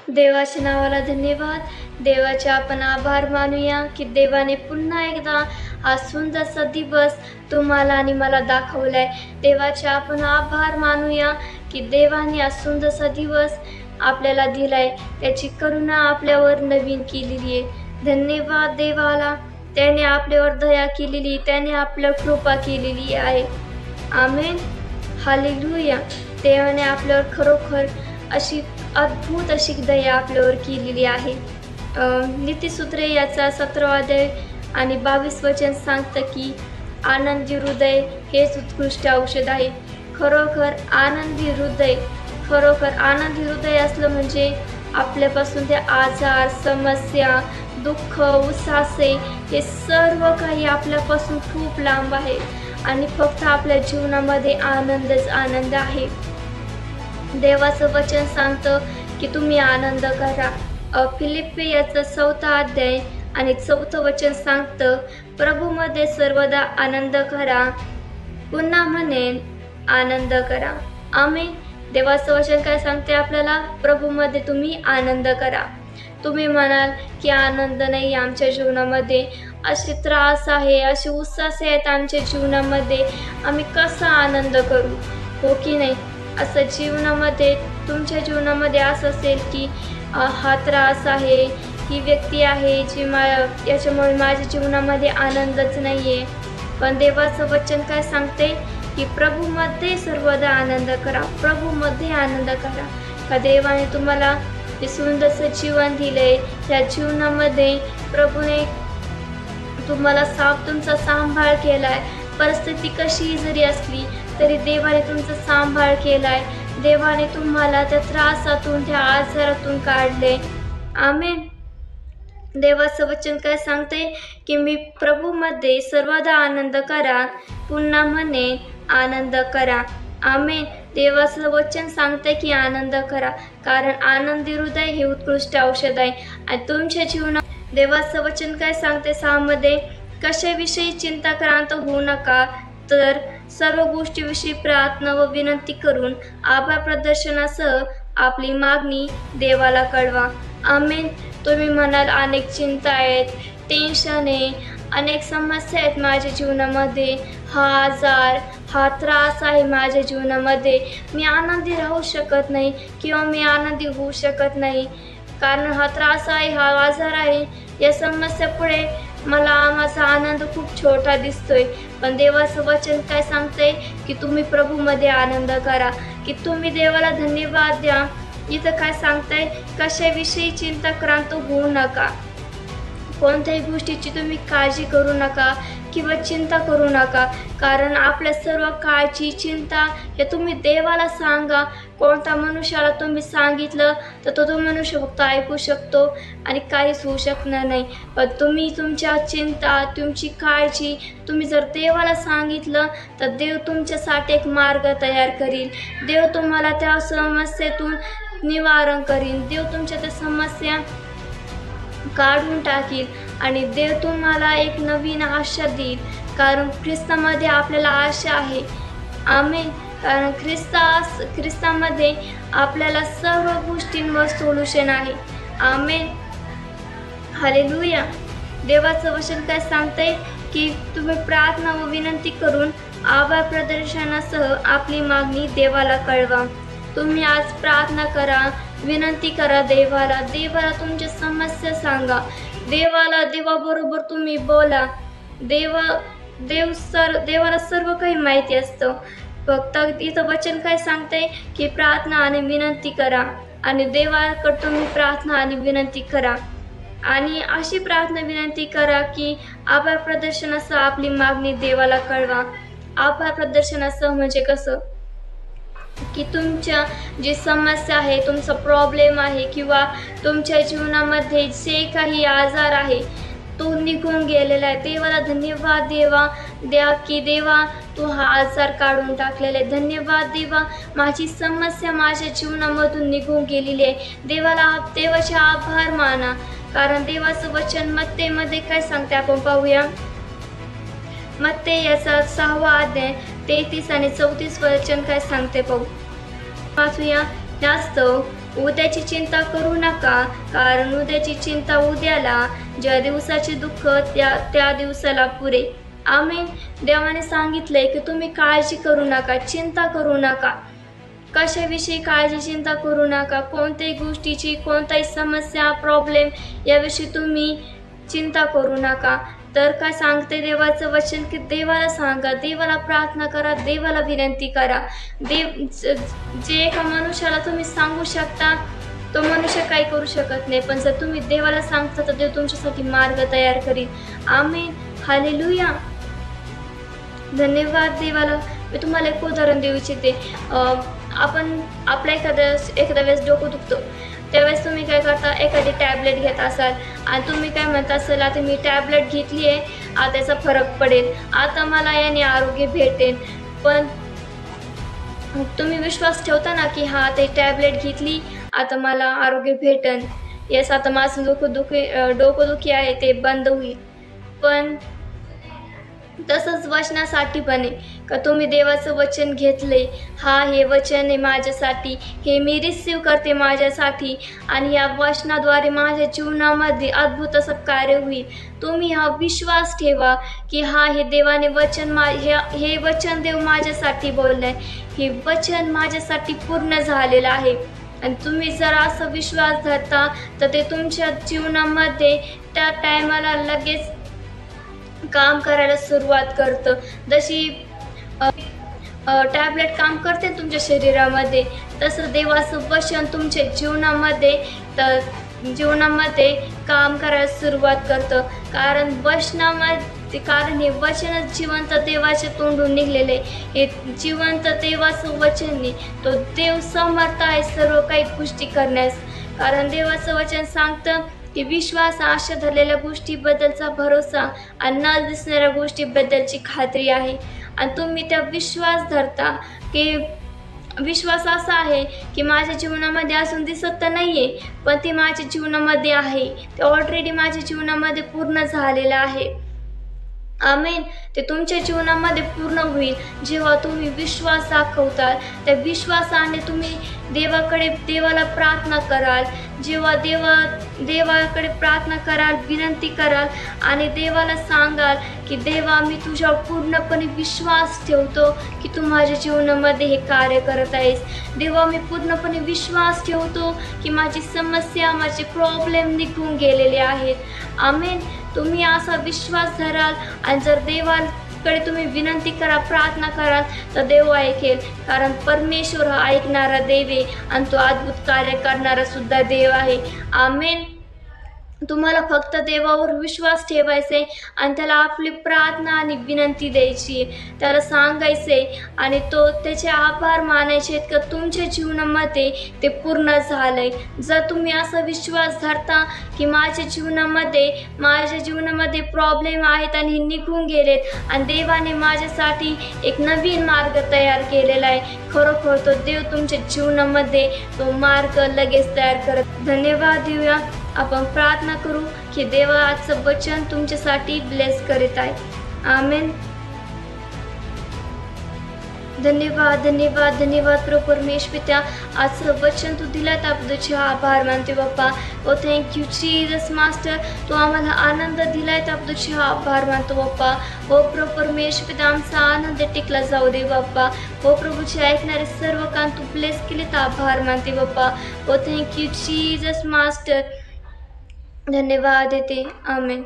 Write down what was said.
देवाच्या नावाला धन्यवाद. देवाचे आपण आभार मानूया की देवाने पुन्हा एकदा हा सुंदरसा दिवस तुम्हाला आणि मला दाखवलाय. देवाचे आपण आभार मानूया की देवाने हा सुंदरसा दिवस आपल्याला दिलाय. त्याची करुणा आपल्यावर नवीन केलेली आहे. धन्यवाद देवाला. त्याने आपल्यावर दया केलेली, त्याने आपल्यावर कृपा केलेली आहे. आमेन. हालेलुया. देवाने आपल्यावर खरोखर अशी अद्भुत अशी दया आपल्यावर केलेली आहे. नीतिसूत्रे याचा 17वा अध्याय आणि 22 वचन सांगतं की आनंदी हृदय हेच उत्कृष्ट औषध आहे. खरोखर आनंदी हृदय असलं म्हणजे आपल्यापासून ते आजार, समस्या, दुःख, उसासे हे सर्व काही आपल्यापासून खूप लांब आहे आणि फक्त आपल्या जीवनामध्ये आनंदच आनंद आहे. देवाचं वचन सांगतं की तुम्ही आनंद करा. फिलिप्पी याचा 4था अध्याय आणि 4थं वचन सांगतं, प्रभूमध्ये सर्वदा आनंद करा. पुन्हा म्हणेन आनंद करा. आमेन. देवाचं वचन काय सांगते आपल्याला? प्रभूमध्ये तुम्ही आनंद करा. तुम्ही म्हणाल की आनंद नाही आमच्या जीवनामध्ये, असे त्रास आहे, असे उसासे आहेत आमच्या जीवनामध्ये, आम्ही कसा आनंद करू? हो की नाही? असं जीवनामध्ये तुमच्या जीवनामध्ये असं असेल की हा त्रास आहे, ही व्यक्ती आहे जी याच्यामुळे माझ्या जीवनामध्ये आनंदच नाही आहे. पण देवाचं वचन काय सांगते की प्रभूमध्ये सर्वदा आनंद करा. प्रभूमध्ये आनंद करा. का देवाने तुम्हाला हे सुंदरसं जीवन दिलंय. त्या जीवनामध्ये प्रभूने तुम्हाला तुमचा सांभाळ केलाय. परिस्थिती कशीही जरी असली तरी देवाने तुमचा सांभाळ केलाय. देवाने तुम्हाला त्या त्रासातून, त्या आजारातून काढले. आमेन. देवाचं वचन काय सांगते की मी प्रभूमध्ये सर्वदा आनंद करा. पुन्हा म्हणे आनंद करा. आमेन. देवाचं वचन सांगते की आनंद करा, कारण आनंदी हृदय हे उत्कृष्ट औषध आहे. आणि तुमच्या जीवनात देवाचं वचन काय सांगते 6 मध्ये, कशाविषयी चिंताक्रांत होऊ नका, तर सर्व गोष्टीविषयी प्रार्थना व विनंती करून आभार प्रदर्शनासह आपली मागणी देवाला कळवा. आमेन. तुम्ही म्हणाल अनेक चिंता आहेत, टेन्शन आहे, अनेक समस्या आहेत माझ्या जीवनामध्ये, हा आजार, हा त्रास आहे माझ्या जीवनामध्ये, मी आनंदी राहू शकत नाही किंवा मी आनंदी होऊ शकत नाही, कारण हा त्रास आहे, हा आजार आहे, या समस्यापुढे मला माझा आनंद खूप छोटा दिसतोय. पण देवाचं वचन काय सांगते की तुम्ही प्रभूमध्ये आनंद करा, की तुम्ही देवाला धन्यवाद द्या. इथं काय सांगताय, कशाविषयी चिंताक्रांत होऊ नका. कोणत्याही गोष्टीची तुम्ही काळजी करू नका किंवा चिंता करू नका, कारण आपल्या सर्व काळजी, चिंता हे तुम्ही देवाला सांगा. कोणत्या मनुष्याला तुम्ही सांगितलं तर तो मनुष्य फक्त ऐकू शकतो आणि काहीच होऊ शकणार नाही. पण तुम्ही तुमच्या चिंता, तुमची काळजी तुम्ही जर देवाला सांगितलं तर देव तुमच्यासाठी एक मार्ग तयार करील. देव तुम्हाला त्या समस्येतून निवारण करील. देव तुमच्या त्या समस्या काढून टाकील आणि देव तुम्हाला एक नवीन आशा देईल, कारण ख्रिस्तामध्ये आपल्याला आशा आहे. आमेन. कारण ख्रिस्तामध्ये आपल्याला सर्व गोष्टींवर सोल्युशन आहे. आमेन. हालेलुया. देवाचं वचन काय सांगते की तुम्ही प्रार्थना व विनंती करून आभार प्रदर्शनासह आपली मागणी देवाला कळवा. तुम्ही आज प्रार्थना करा, विनंती करा देवाला. देवाला तुमच्या समस्या सांगा. देवाबरोबर तुम्ही बोला. देवाला सर्व काही माहिती असतं. फक्त इथं वचन काय सांगते की प्रार्थना आणि विनंती करा, आणि देवाकडे तुम्ही प्रार्थना आणि विनंती करा. आणि अशी प्रार्थना विनंती करा की आभार प्रदर्शनासह आपली मागणी देवाला कळवा. आभार प्रदर्शनासह म्हणजे कसं की तुमच्या जी समस्या आहे, तुमचा प्रॉब्लेम आहे किंवा तुमच्या जीवनामध्ये जे काही आजार आहे तो निघून गेलेला आहे. देवाला धन्यवाद द्या की देवा तू हा आजार काढून टाकलेला आहे. धन्यवाद देवा, माझी समस्या माझ्या जीवनामधून निघून गेलेली आहे. देवाचे आभार माना, कारण देवाचं वचन मत्तेमध्ये काय सांगते आपण पाहूया. मत्ते याचा 6वा अध्याय 33 आणि 34 वचन काय सांगते पाहू. वाचूया. उद्याची चिंता करू नका, कारण उद्याची चिंता उद्याला, ज्या दिवसाचे दुःख त्या दिवसाला पुरे. आमेन. देवाने सांगितलंय की तुम्ही काळजी करू नका, चिंता करू नका. कशाविषयी काळजी चिंता करू नका. कोणत्याही गोष्टीची, कोणताही समस्या, प्रॉब्लेम याविषयी तुम्ही चिंता करू नका. तर काय सांगते देवाचं वचन की देवाला सांगा, देवाला प्रार्थना करा, देवाला विनंती करा. जे एका मनुष्याला तुम्ही सांगू शकता तो मनुष्य काही करू शकत नाही, पण जर तुम्ही देवाला सांगता तर देव तुमच्यासाठी मार्ग तयार करील. आमेन. हालेलुया. धन्यवाद देवाला. मी तुम्हाला एक उदाहरण देऊ इच्छिते. आपण आपल्या एखाद्या वेळेस डोकं दुखतो, त्यावेळेस तुम्ही काय करता, एखादी टॅबलेट घेत असाल आणि तुम्ही काय म्हणता असेल, आता मी टॅबलेट घेतली आहे, आता त्याचा फरक पडेल, आता मला याने आरोग्य भेटेल. पण तुम्ही विश्वास ठेवता ना की हा ते टॅबलेट घेतली, आता मला आरोग्य भेटेल, येस आता माझं डोकंदुखी आहे ते बंद होईल. पण तसंच वचनासाठी पण आहे का तुम्ही देवाचं वचन घेतले, हा हे वचन आहे माझ्यासाठी, हे मी रिसीव करते माझ्यासाठी आणि या वचनाद्वारे माझ्या जीवनामध्ये अद्भुत असं कार्य होईल. तुम्ही हा विश्वास ठेवा की हा हे देवाने वचन हे वचन देव माझ्यासाठी बोललंय, हे वचन माझ्यासाठी पूर्ण झालेलं आहे. आणि तुम्ही जर असा विश्वास धरता तर ते तुमच्या जीवनामध्ये त्या टायमाला लगेच काम करायला सुरुवात करतं. जशी टॅबलेट काम करते तुमच्या शरीरामध्ये, तसं देवाचं वचन तुमच्या जीवनामध्ये काम करायला सुरुवात करतं. कारण हे वचनच जिवंत देवाच्या तोंडून निघलेले, हे जिवंत देवाचं वचन नाही, तो देव समर्थ आहे सर्व काही गोष्टी करण्यास. कारण देवाचं वचन सांगतं की विश्वास आशा धरलेल्या गोष्टीबद्दलचा भरोसा आणि न दिसणाऱ्या गोष्टीबद्दलची खात्री आहे. आणि तुम्ही त्या विश्वास धरता की विश्वास असा आहे की माझ्या जीवनामध्ये अजून दिसत तर नाही आहे, पण ते माझ्या जीवनामध्ये आहे, ते ऑलरेडी माझ्या जीवनामध्ये पूर्ण झालेलं आहे. आमेन. ते तुमच्या जीवनामध्ये पूर्ण होईल जेव्हा तुम्ही विश्वास दाखवताल. त्या विश्वासाने तुम्ही देवाला प्रार्थना कराल. जेव्हा देवाकडे प्रार्थना कराल, विनंती कराल आणि देवाला सांगाल की देवा मी तुझ्यावर पूर्णपणे विश्वास ठेवतो की तू माझ्या जीवनामध्ये हे कार्य करत आहेस. देवा मी पूर्णपणे विश्वास ठेवतो की माझी समस्या, माझे प्रॉब्लेम निघून गेलेले आहेत. आमेन. तुम्ही असा विश्वास धराल आणि जर देवाकडे तुम्ही विनंती करा, प्रार्थना कराल तर देव ऐकेल. कारण परमेश्वर हा ऐकणारा देव आहे आणि तो अद्भुत कार्य करणारा सुद्धा देव आहे. आमेन. तुम्हाला फक्त देवावर विश्वास ठेवायचा आहे आणि त्याला आपली प्रार्थना आणि विनंती द्यायची, त्याला सांगायचे आणि त्याचे आभार मानायचे का तुमच्या जीवनामध्ये ते पूर्ण झालंय. जर तुम्ही असा विश्वास धरता की माझ्या जीवनामध्ये प्रॉब्लेम आहेत आणि निघून गेलेत आणि देवाने माझ्यासाठी एक नवीन मार्ग तयार केलेला आहे, खरोखर तो देव तुमच्या जीवनामध्ये तो मार्ग लगेच तयार करत. धन्यवाद देऊया. आपण प्रार्थना करू की देवा आजचं वचन तुमच्यासाठी ब्लेस करीत आहे. आमेन. धन्यवाद धन्यवाद धन्यवाद प्रभू परमेश्वर पित्या, आजचं वचन तू दिला त्याबद्दल तुझे आभार मानते बाप्पा. ओ थँक्यू जीसस मास्टर, तू आम्हाला आनंद दिलाय त्याबद्दल तुझे आभार मानतो बाप्पा. हो प्रभू परमेश्वर पित्या, आमचा आनंद टिकला जाऊ दे बाप्पा. हो प्रभूचे ऐकणारे सर्व कान तू ब्लेस केले तर आभार मानते बाप्पा. ओ थँक्यू जीसस मास्टर. धन्यवाद देते. आमेन.